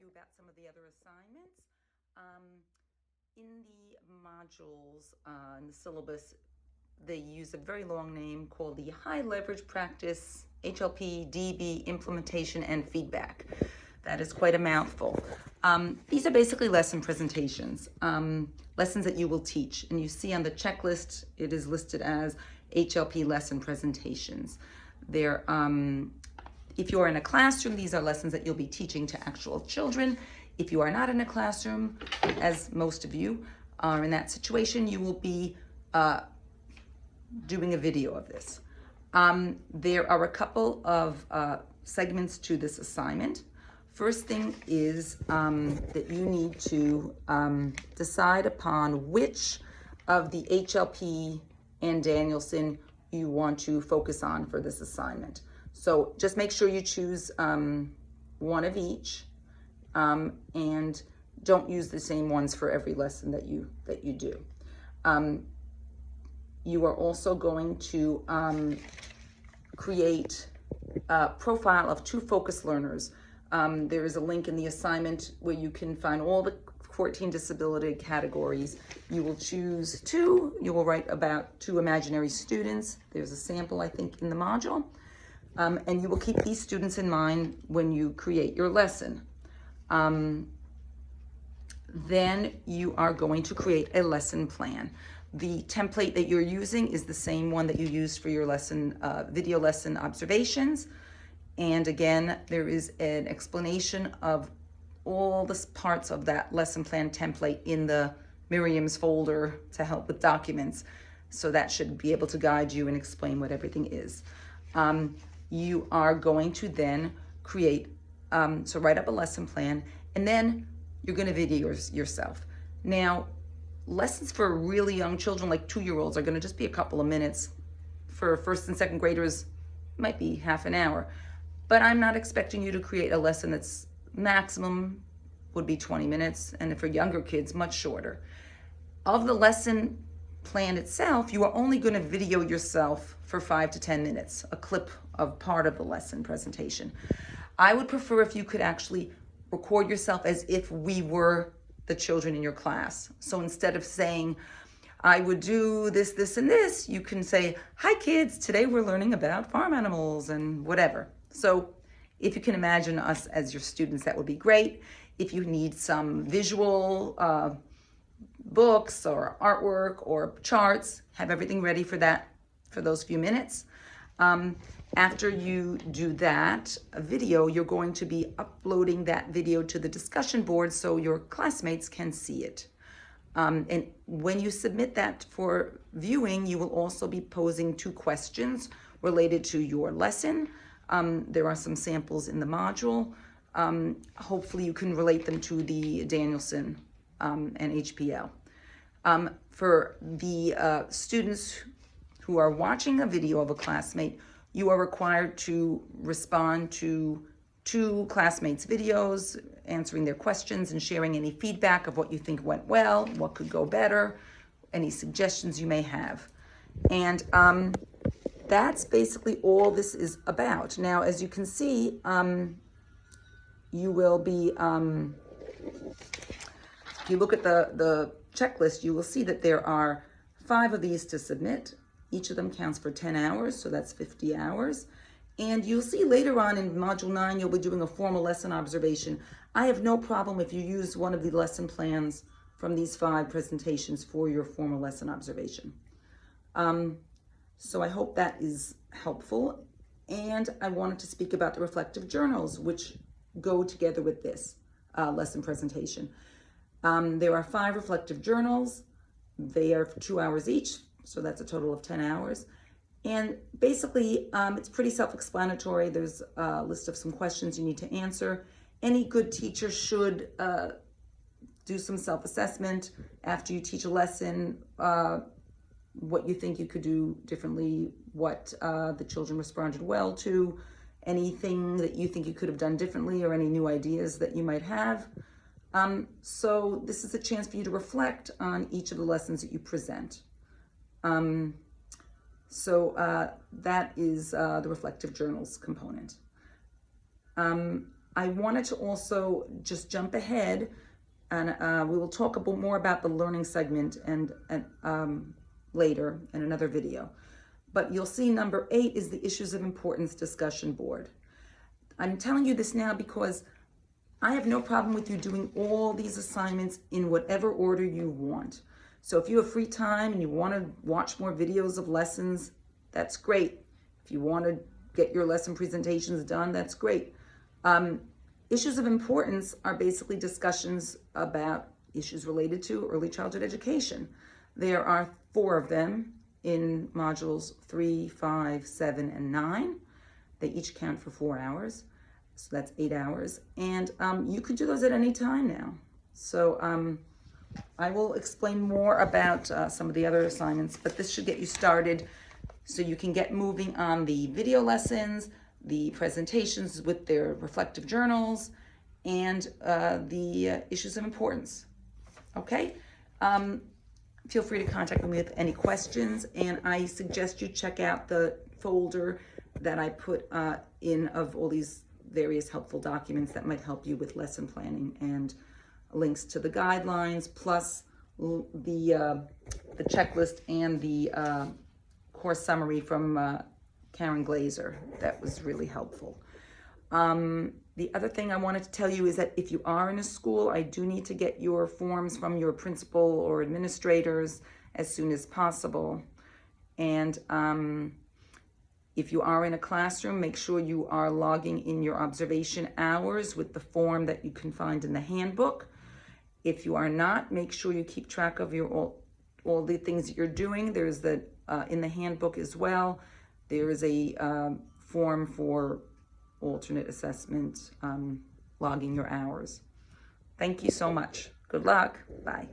you about some of the other assignments. In the modules, in the syllabus, they use a very long name called the High Leverage Practice, HLP, DB, Implementation, and Feedback. That is quite a mouthful. These are basically lesson presentations, lessons that you will teach. And you see on the checklist, it is listed as HLP lesson presentations. They're, if you are in a classroom, these are lessons that you'll be teaching to actual children. If you are not in a classroom, as most of you are in that situation, you will be doing a video of this. There are a couple of segments to this assignment. First thing is that you need to decide upon which of the HLP and Danielson you want to focus on for this assignment. So just make sure you choose one of each, and don't use the same ones for every lesson that you do. You are also going to create a profile of 2 focus learners. There is a link in the assignment where you can find all the 14 disability categories. You will choose 2. You will write about 2 imaginary students. There's a sample, I think, in the module. And you will keep these students in mind when you create your lesson. Then you are going to create a lesson plan. The template that you're using is the same one that you used for your lesson, video lesson observations. And again, there is an explanation of all the parts of that lesson plan template in the Miriam's folder to help with documents. So that should be able to guide you and explain what everything is. You are going to then create, so write up a lesson plan, and then you're going to video yourself. Now, lessons for really young children, like 2-year-olds, are going to just be a couple of minutes. For 1st and 2nd graders, it might be half an hour. But I'm not expecting you to create a lesson that's maximum would be 20 minutes, and for younger kids, much shorter. Of the lesson plan itself, you are only going to video yourself for 5 to 10 minutes, a clip of part of the lesson presentation. I would prefer if you could actually record yourself as if we were the children in your class. So instead of saying, I would do this, this, and this, you can say, hi kids, today we're learning about farm animals and whatever. So if you can imagine us as your students, that would be great. If you need some visual books or artwork or charts, have everything ready for that, for those few minutes. After you do that video, you're going to be uploading that video to the discussion board so your classmates can see it. And when you submit that for viewing, you will also be posing 2 questions related to your lesson. There are some samples in the module. Hopefully you can relate them to the Danielson and HPL. For the students who are watching a video of a classmate, you are required to respond to 2 classmates' videos, answering their questions and sharing any feedback of what you think went well, what could go better, any suggestions you may have. And that's basically all this is about. Now, as you can see, you will be, if you look at the checklist, you will see that there are 5 of these to submit. Each of them counts for 10 hours, so that's 50 hours. And you'll see later on in Module 9, you'll be doing a formal lesson observation. I have no problem if you use one of the lesson plans from these 5 presentations for your formal lesson observation. So I hope that is helpful. And I wanted to speak about the reflective journals, which go together with this lesson presentation. There are 5 reflective journals. They are for 2 hours each, so that's a total of 10 hours. And basically, it's pretty self-explanatory. There's a list of some questions you need to answer. Any good teacher should do some self-assessment after you teach a lesson, what you think you could do differently, what the children responded well to, anything that you think you could have done differently, or any new ideas that you might have. So this is a chance for you to reflect on each of the lessons that you present. So that is the reflective journals component. I wanted to also just jump ahead, and we will talk a bit more about the learning segment and later in another video. But you'll see number 8 is the issues of importance discussion board. I'm telling you this now because I have no problem with you doing all these assignments in whatever order you want. So if you have free time and you want to watch more videos of lessons, that's great. If you want to get your lesson presentations done, that's great. Issues of importance are basically discussions about issues related to early childhood education. There are 4 of them in modules 3, 5, 7, and 9. They each count for 4 hours. So that's 8 hours. And you could do those at any time now. So I will explain more about some of the other assignments, but this should get you started so you can get moving on the video lessons, the presentations with their reflective journals, and the issues of importance. Okay? Feel free to contact me with any questions, and I suggest you check out the folder that I put in of all these various helpful documents that might help you with lesson planning, and links to the guidelines, plus the checklist and the course summary from Karen Glazer. That was really helpful. The other thing I wanted to tell you is that if you are in a school, I do need to get your forms from your principal or administrators as soon as possible. And if you are in a classroom, make sure you are logging in your observation hours with the form that you can find in the handbook. If you are not, make sure you keep track of your all the things that you're doing. There's the in the handbook as well. There is a form for alternate assessment, logging your hours. Thank you so much. Good luck. Bye.